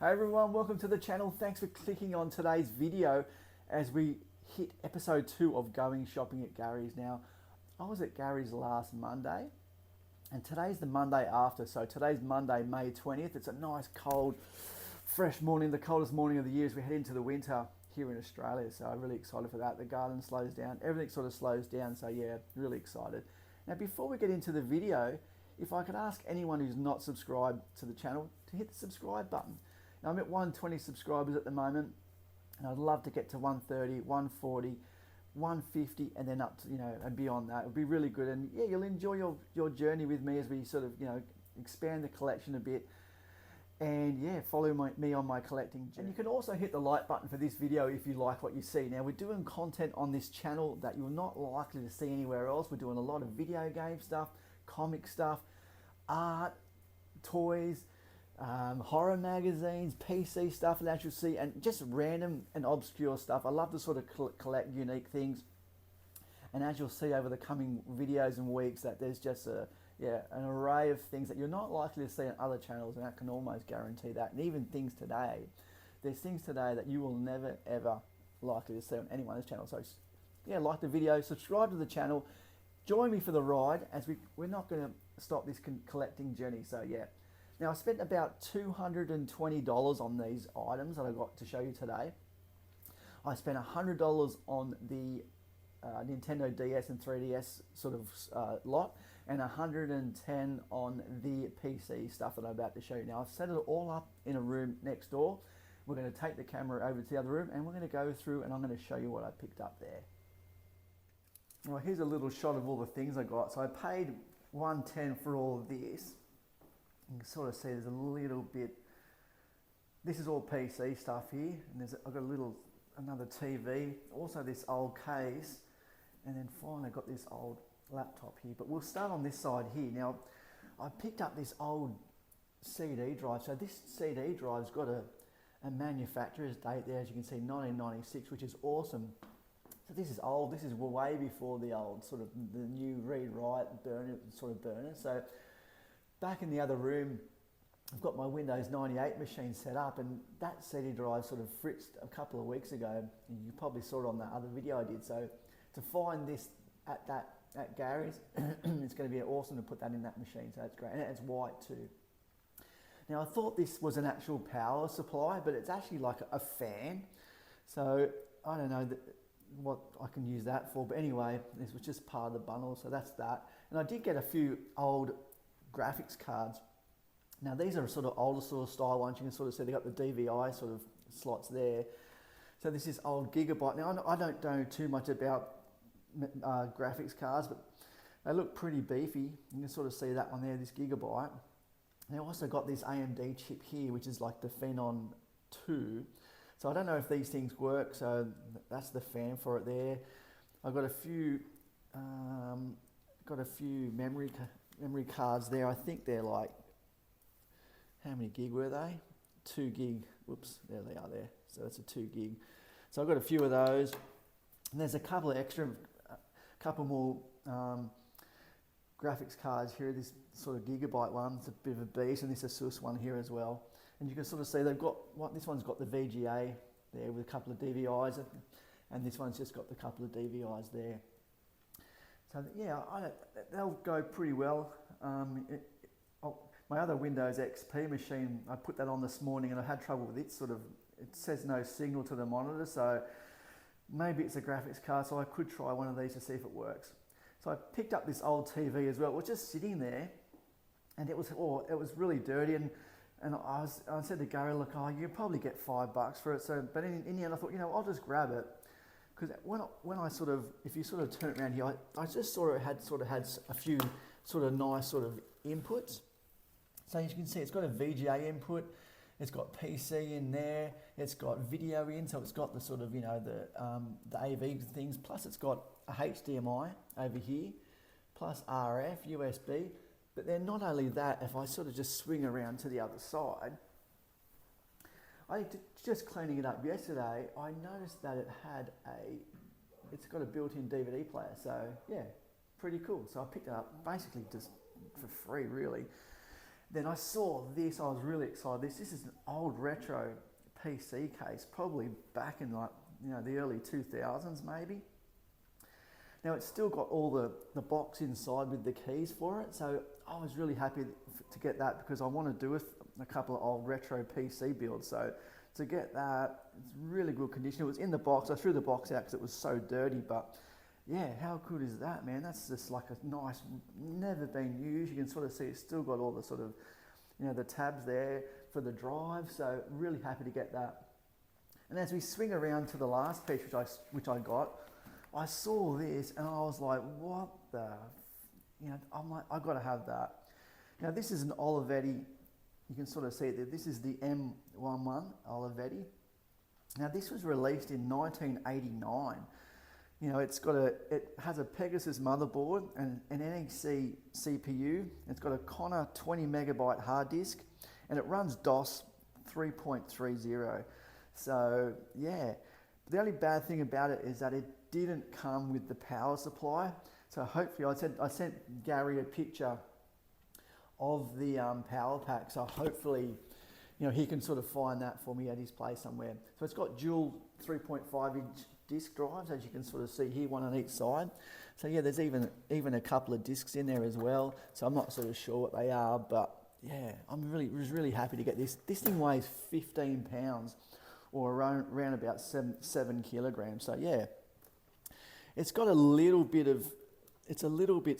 Hey everyone, welcome to the channel. Thanks for clicking on today's video as we hit episode 2 of going shopping at Gary's. Now, I was at Gary's last Monday and today's the Monday after. So today's Monday, May 20th. It's a nice cold, fresh morning, the coldest morning of the year as we head into the winter here in Australia. So I'm really excited for that. The garden slows down, everything sort of slows down. So yeah, really excited. Now before we get into the video, if I could ask anyone who's not subscribed to the channel to hit the subscribe button. Now I'm at 120 subscribers at the moment, and I'd love to get to 130, 140, 150, and then up to, and beyond that. It would be really good, and yeah, you'll enjoy your journey with me as we sort of, expand the collection a bit, and yeah, follow me on my collecting journey. And you can also hit the like button for this video if you like what you see. Now we're doing content on this channel that you're not likely to see anywhere else. We're doing a lot of video game stuff, comic stuff, art, toys, horror magazines, PC stuff that you'll see, and just random and obscure stuff. I love to sort of collect unique things, and as you'll see over the coming videos and weeks, that there's just an array of things that you're not likely to see on other channels, and I can almost guarantee that. And even things today, there's things today that you will never ever likely to see on anyone's channel. So yeah, like the video, subscribe to the channel, join me for the ride as we're not going to stop this collecting journey. So yeah. Now I spent about $220 on these items that I got to show you today. I spent $100 on the Nintendo DS and 3DS sort of lot, and $110 on the PC stuff that I'm about to show you. Now I've set it all up in a room next door. We're going to take the camera over to the other room and we're going to go through and I'm going to show you what I picked up there. Well, here's a little shot of all the things I got. So I paid $110 for all of this. You can sort of see there's a little bit, this is all PC stuff here, and I've got another TV, also this old case, and then finally I've got this old laptop here. But we'll start on this side here. Now, I picked up this old CD drive. So this CD drive's got a manufacturer's date there, as you can see, 1996, which is awesome. So this is old, this is way before the old, sort of the new read-write burner, So back in the other room, I've got my Windows 98 machine set up, and that CD drive sort of fritzed a couple of weeks ago, and you probably saw it on that other video I did. So to find this at Gary's, it's going to be awesome to put that in that machine. So that's great, and it's white too. Now I thought this was an actual power supply, but it's actually like a fan. So I don't know what I can use that for, but anyway, this was just part of the bundle, so that's that. And I did get a few old graphics cards. Now these are sort of older sort of style ones. You can sort of see they got the DVI sort of slots there. So this is old Gigabyte. Now I don't know too much about graphics cards, but they look pretty beefy. You can sort of see that one there, this Gigabyte. And I also got this AMD chip here, which is like the Phenom 2. So I don't know if these things work. So that's the fan for it there. I've got a few memory cards there. I think they're like, how many gig were they? 2 gig. Whoops, there they are there. So that's a 2 gig. So I've got a few of those. And there's a couple more graphics cards here. This sort of Gigabyte one, it's a bit of a beast, and this Asus one here as well. And you can sort of see they've got, this one's got the VGA there with a couple of DVIs, and this one's just got the couple of DVIs there. So yeah, they'll go pretty well. My other Windows XP machine, I put that on this morning and I had trouble with it. It says no signal to the monitor, so maybe it's a graphics card, so I could try one of these to see if it works. So I picked up this old TV as well. It was just sitting there, and it was really dirty. And I said to Gary, look, you probably get $5 for it. So, but in the end, I thought, I'll just grab it. Because when I sort of, if you sort of turn it around here, I just sort of had a few sort of nice sort of inputs. So as you can see, it's got a VGA input, it's got PC in there, it's got video in, so it's got the sort of, the AV things, plus it's got a HDMI over here, plus RF, USB. But then not only that, if I sort of just swing around to the other side, just cleaning it up yesterday, I noticed that it's got a built-in DVD player. So yeah, pretty cool. So I picked it up basically just for free, really. Then I saw this, I was really excited. This is an old retro PC case, probably back in like, the early 2000s maybe. Now it's still got all the box inside with the keys for it, so I was really happy to get that because I want to do a couple of old retro PC builds. So to get that, it's really good condition. It was in the box. I threw the box out because it was so dirty, but yeah, how good is that, man? That's just like a nice, never been used. You can sort of see it's still got all the sort of, the tabs there for the drive. So really happy to get that. And as we swing around to the last piece, which I got, I saw this and I was like, what the, I'm like, I got to have that. Now this is an Olivetti. You can sort of see it there. This is the M11 Olivetti. Now this was released in 1989. It has a Pegasus motherboard and an NEC CPU. It's got a Connor 20 megabyte hard disk, and it runs DOS 3.30. So yeah, the only bad thing about it is that it didn't come with the power supply. So hopefully, I sent Gary a picture of the power pack. So hopefully, he can sort of find that for me at his place somewhere. So it's got dual 3.5 inch disc drives, as you can sort of see here, one on each side. So yeah, there's even a couple of discs in there as well. So I'm not sort of sure what they are, but yeah, was really happy to get this. This thing weighs 15 pounds or around about 7 kilograms. So yeah, it's got a little bit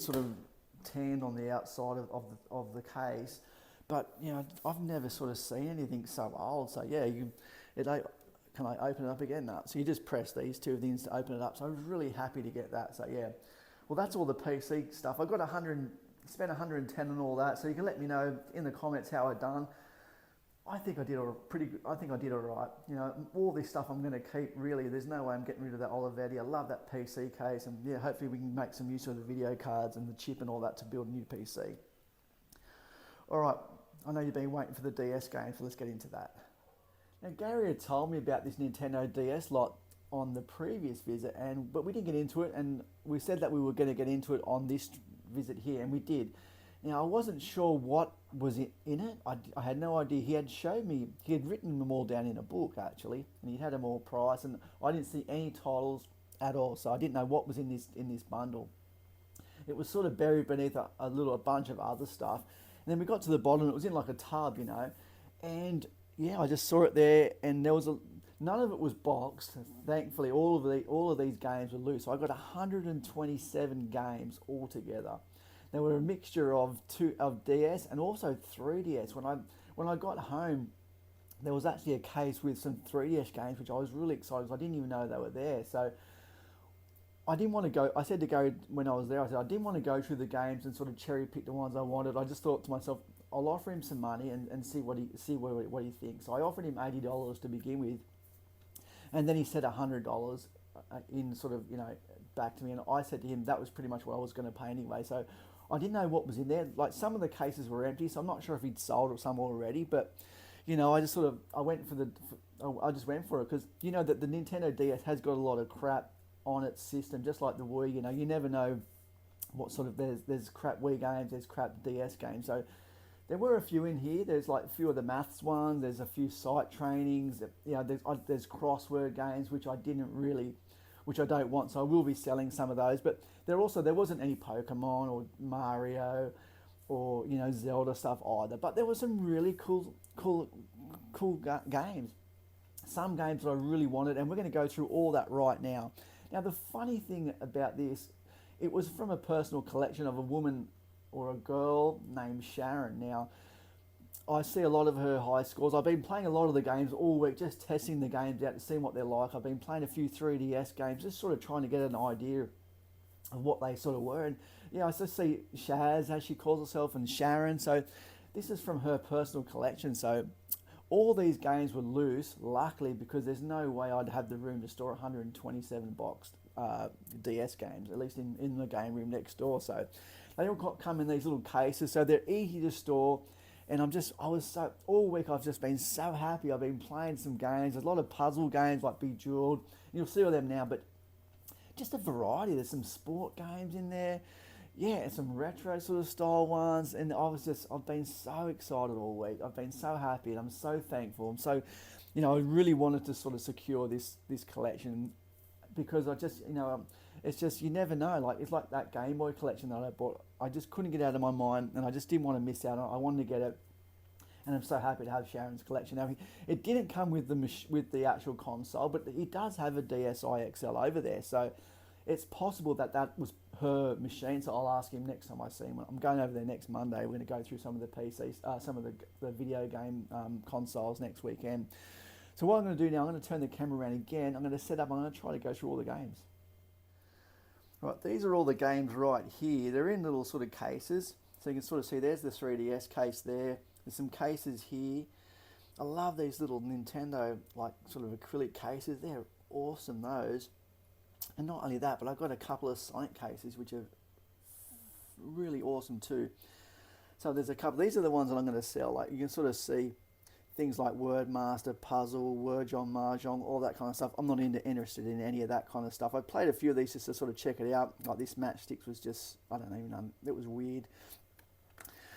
sort of tanned on the outside of the case, but I've never sort of seen anything so old. So yeah, can I open it up again? No. So you just press these two things to open it up. So I was really happy to get that. So yeah, well, that's all the PC stuff. I got spent 110 on all that. So you can let me know in the comments how I done. I think I did all right. All this stuff I'm going to keep. Really, there's no way I'm getting rid of that Olivetti. I love that PC case, and yeah, hopefully we can make some use of the video cards and the chip and all that to build a new PC. All right, I know you've been waiting for the DS game, so let's get into that. Now, Gary had told me about this Nintendo DS lot on the previous visit, but we didn't get into it, and we said that we were going to get into it on this visit here, and we did. Now, I wasn't sure what was in it. I had no idea. He had showed me, he had written them all down in a book, actually, and he had them all priced, and I didn't see any titles at all, so I didn't know what was in this bundle. It was sort of buried beneath a bunch of other stuff. And then we got to the bottom, it was in like a tub, and yeah, I just saw it there, and there was none of it was boxed. Thankfully, all of these games were loose. So I got 127 games altogether. They were a mixture of DS and also 3DS. When I got home, there was actually a case with some 3DS games, which I was really excited because I didn't even know they were there. So I didn't want to go. I said to Gary when I was there, I didn't want to go through the games and sort of cherry pick the ones I wanted. I just thought to myself, I'll offer him some money and see what he thinks. So I offered him $80 to begin with, and then he said $100 in sort of back to me, and I said to him that was pretty much what I was going to pay anyway. So I didn't know what was in there. Like some of the cases were empty, so I'm not sure if he'd sold some already. But I just sort of I just went for it because that the Nintendo DS has got a lot of crap on its system, just like the Wii. You never know what sort of there's crap Wii games, there's crap DS games. So there were a few in here. There's like a few of the maths ones. There's a few site trainings. There's crossword games which I don't want. So I will be selling some of those. But there wasn't any Pokemon or Mario or Zelda stuff either. But there were some really cool games. Some games that I really wanted, and we're going to go through all that right now. Now the funny thing about this, it was from a personal collection of a woman or a girl named Sharon. Now, I see a lot of her high scores. I've been playing a lot of the games all week, just testing the games out to see what they're like. I've been playing a few 3DS games, just sort of trying to get an idea of what they sort of were. And I just see Shaz, as she calls herself, and Sharon. So this is from her personal collection. So all these games were loose, luckily, because there's no way I'd have the room to store 127 boxed DS games, at least in the game room next door. So they all come in these little cases, so they're easy to store. And all week I've just been so happy. I've been playing some games. There's a lot of puzzle games like Bejeweled. You'll see all them now, but just a variety. There's some sport games in there. yeah, and some retro sort of style ones. And I've been so excited all week. I've been so happy, and I'm so thankful. I'm so, I really wanted to sort of secure this collection because I just, it's just you never know. Like it's like that Game Boy collection that I bought. I just couldn't get it out of my mind, and I just didn't want to miss out. I wanted to get it, and I'm so happy to have Sharon's collection. Now, it didn't come with with the actual console, but he does have a DSi XL over there, so it's possible that that was her machine. So I'll ask him next time I see him. I'm going over there next Monday. We're going to go through some of the PCs, some of the video game consoles next weekend. So what I'm going to do now, I'm going to turn the camera around again. I'm going to set up. I'm going to try to go through all the games. Right, these are all the games right here. They're in little sort of cases, so you can sort of see. There's the 3DS case there. There's some cases here. I love these little Nintendo like sort of acrylic cases. They're awesome, those. And not only that, but I've got a couple of Sonic cases which are really awesome too. So there's a couple. These are the ones that I'm going to sell. Like you can sort of see things like Wordmaster, Puzzle, Wordjong, Mahjong, all that kind of stuff. I'm not interested in any of that kind of stuff. I played a few of these just to sort of check it out. Like this Matchsticks was just, I don't even know, it was weird.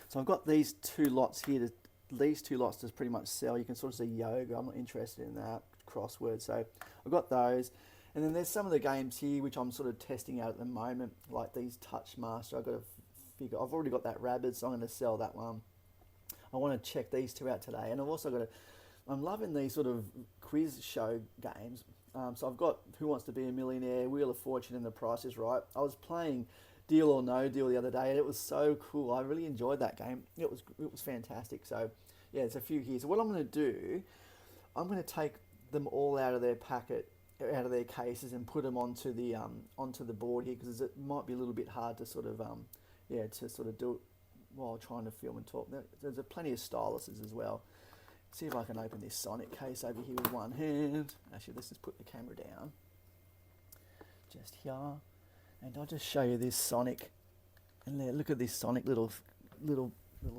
So I've got these two lots here. These two lots to pretty much sell. You can sort of see yoga. I'm not interested in that. Crossword. So I've got those. And then there's some of the games here which I'm sort of testing out at the moment, like these Touch Master. I've got to figure. I've already got that Rabbids, so I'm going to sell that one. I want to check these two out today, and I've also got I'm loving these sort of quiz show games. So I've got Who Wants to Be a Millionaire, Wheel of Fortune, and The Price is Right. I was playing Deal or No Deal the other day, and it was so cool. I really enjoyed that game. It was fantastic. So yeah, there's a few here. So what I'm going to do, I'm going to take them all out of their packet, out of their cases, and put them onto the board here, because it might be a little bit hard to sort of to sort of do it while trying to film and talk. There's plenty of styluses as well. See if I can open this Sonic case over here with one hand. Actually, let's just put the camera down just here, and I'll just show you this Sonic. And look at this Sonic little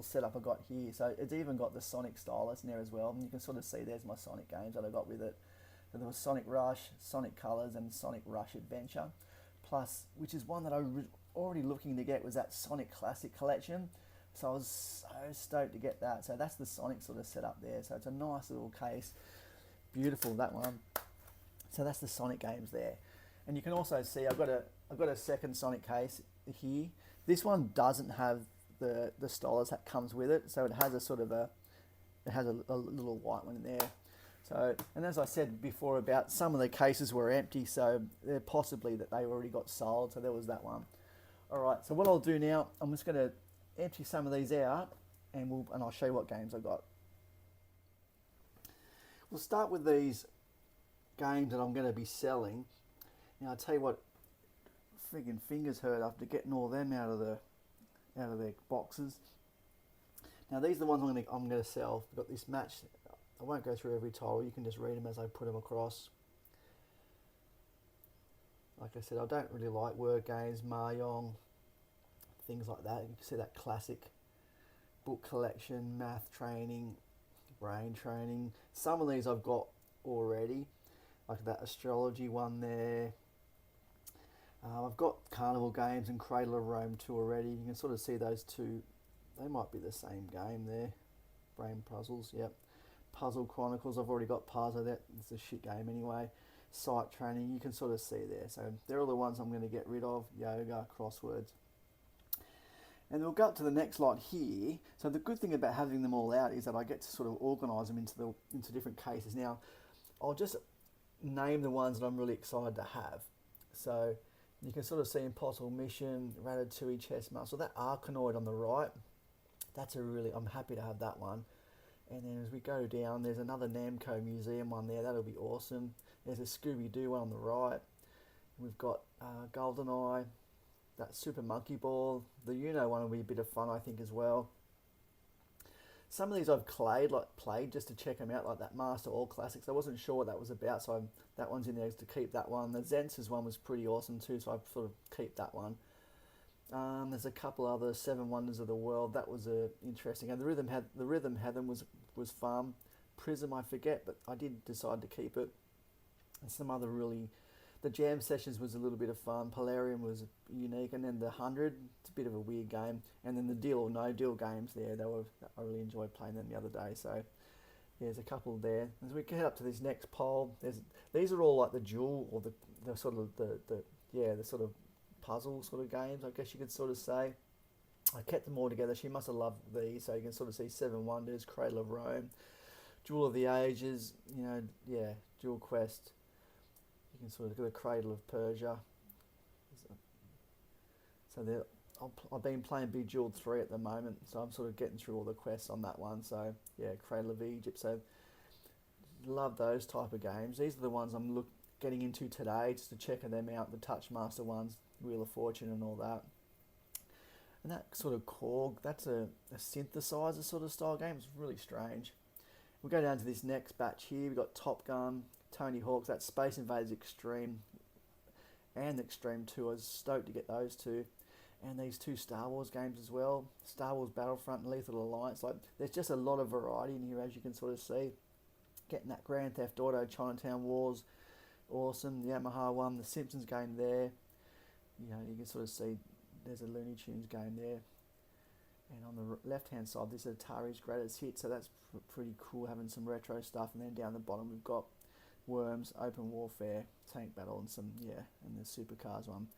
setup I got here. So it's even got the Sonic stylus in there as well, and you can sort of see there's my Sonic games that I got with it. So there was Sonic Rush, Sonic Colors, and Sonic Rush Adventure. Plus, which is one that I was already looking to get, was that Sonic Classic Collection. So I was so stoked to get that. So that's the Sonic sort of setup there. So it's a nice little case. Beautiful, that one. So that's the Sonic games there. And you can also see I've got a second Sonic case here. This one doesn't have the stylus that comes with it. So it has a sort of a little white one in there. So, and as I said before about some of the cases were empty, so they're possibly that they already got sold. So there was that one. All right, so what I'll do now, I'm just going to empty some of these out, and I'll show you what games I got. We'll start with these games that I'm going to be selling. Now I'll tell you what, friggin' fingers hurt after getting all them out of their boxes. Now these are the ones I'm going to sell. I've got this match. I won't go through every title. You can just read them as I put them across. Like I said, I don't really like word games, Mahjong, things like that. You can see that classic book collection, math training, brain training. Some of these I've got already, like that astrology one there. I've got Carnival Games and Cradle of Rome 2 already. You can sort of see those two. They might be the same game there. Brain puzzles, yep. Puzzle Chronicles, I've already got Puzzle. It's a shit game anyway. Sight training, you can sort of see there. So they're all the ones I'm going to get rid of. Yoga, crosswords. And we'll go up to the next lot here. So the good thing about having them all out is that I get to sort of organise them into different cases. Now, I'll just name the ones that I'm really excited to have. So you can sort of see Impossible Mission, Ratatouille, Chess Master. That Arkanoid on the right, I'm happy to have that one. And then as we go down, there's another Namco Museum one there. That'll be awesome. There's a Scooby-Doo one on the right. We've got GoldenEye, that Super Monkey Ball. The one will be a bit of fun, I think, as well. Some of these I've played just to check them out, like that Master All Classics. I wasn't sure what that was about, so that one's in there to keep that one. The Zensis one was pretty awesome too, so I sort of keep that one. There's a couple other Seven Wonders of the World. That was interesting. And the Rhythm Heaven was fun. Prism I forget, but I did decide to keep it. And some other really The jam sessions was a little bit of fun. Polarium was unique, and then the 100, it's a bit of a weird game. And then the deal or no deal games there, I really enjoyed playing them the other day. So yeah, there's a couple there. As we get up to this next poll, these are all like the duel or the sort of the sort of puzzle sort of games, I guess you could sort of say. I kept them all together. She must have loved these. So you can sort of see Seven Wonders, Cradle of Rome, Jewel of the Ages, Jewel Quest. You can sort of get the Cradle of Persia. So I've been playing Bejeweled 3 at the moment, so I'm sort of getting through all the quests on that one. So yeah, Cradle of Egypt. So love those type of games. These are the ones I'm getting into today, just to check them out. The Touchmaster ones, Wheel of Fortune and all that. And that sort of Korg, that's a synthesizer sort of style game. It's really strange. We'll go down to this next batch here. We've got Top Gun, Tony Hawk's, that's Space Invaders Extreme and Extreme 2. I was stoked to get those two. And these two Star Wars games as well. Star Wars Battlefront and Lethal Alliance. Like, there's just a lot of variety in here, as you can sort of see. Getting that Grand Theft Auto, Chinatown Wars, awesome. The Yamaha one, the Simpsons game there. You can sort of see there's a Looney Tunes game there. And on the left-hand side, this is Atari's Greatest Hit, so that's pretty cool, having some retro stuff. And then down the bottom, we've got Worms, Open Warfare, Tank Battle, and and the Supercars one.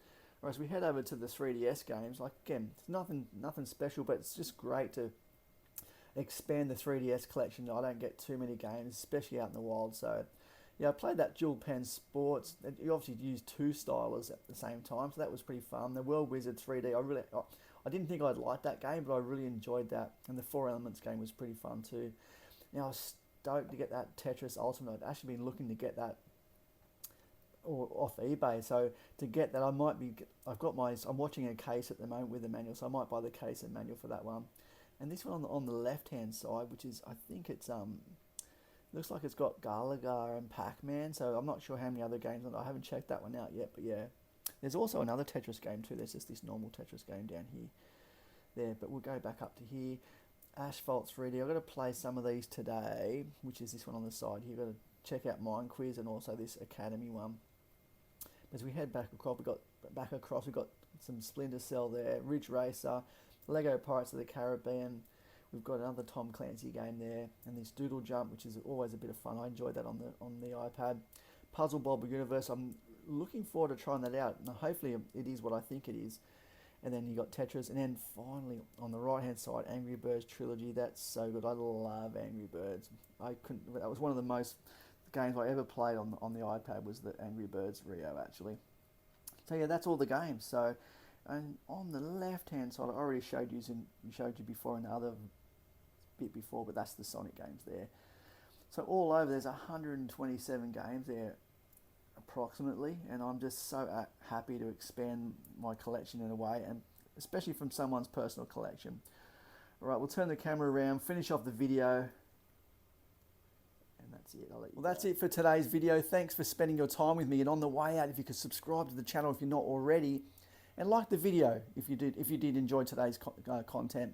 Whereas we head over to the 3DS games, like again, it's nothing special, but it's just great to expand the 3DS collection. I don't get too many games, especially out in the wild. So yeah, I played that Dual Pen Sports. You obviously used two stylers at the same time, so that was pretty fun. The World Wizard 3D, I didn't think I'd like that game, but I really enjoyed that. And the Four Elements game was pretty fun too. Now I was stoked to get that Tetris Ultimate. I'd actually been looking to get that off eBay, so to get that I'm watching a case at the moment with the manual, so I might buy the case and manual for that one. And this one on the left hand side, which is, I think it's looks like it's got Galaga and Pac-Man, so I'm not sure how many other games on it. I haven't checked that one out yet, but yeah. There's also another Tetris game too. There's just this normal Tetris game down here. There, but we'll go back up to here. Asphalt 3D. I've got to play some of these today, which is this one on the side here. You've got to check out Mind Quiz and also this Academy one. As we head back across, we've got some Splinter Cell there, Ridge Racer, Lego Pirates of the Caribbean. We've got another Tom Clancy game there, and this Doodle Jump, which is always a bit of fun. I enjoyed that on the iPad. Puzzle Bob Universe. I'm looking forward to trying that out. Now, hopefully it is what I think it is. And then you got Tetris, and then finally on the right hand side, Angry Birds Trilogy. That's so good. I love Angry Birds. That was one of the most games I ever played on the iPad, was the Angry Birds Rio, actually. So yeah, that's all the games. So, and on the left hand side, I already showed you before in the other bit before, but that's the Sonic games there. So all over, there's 127 games there approximately, and I'm just so happy to expand my collection in a way, and especially from someone's personal collection. All right, we'll turn the camera around, finish off the video, and that's it. Well, that's it for today's video. Thanks for spending your time with me, and on the way out, if you could subscribe to the channel if you're not already, and like the video if you did enjoy today's content.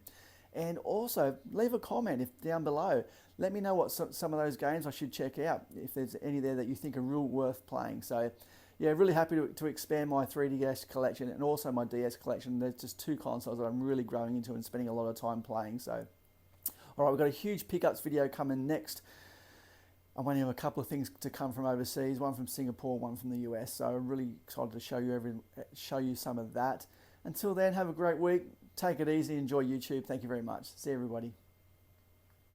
And also, leave a comment down below. Let me know what some of those games I should check out, if there's any there that you think are real worth playing. So, yeah, really happy to expand my 3DS collection and also my DS collection. There's just two consoles that I'm really growing into and spending a lot of time playing. So, all right, we've got a huge pickups video coming next. I only have a couple of things to come from overseas, one from Singapore, one from the US. So I'm really excited to show you some of that. Until then, have a great week. Take it easy. Enjoy YouTube. Thank you very much. See everybody.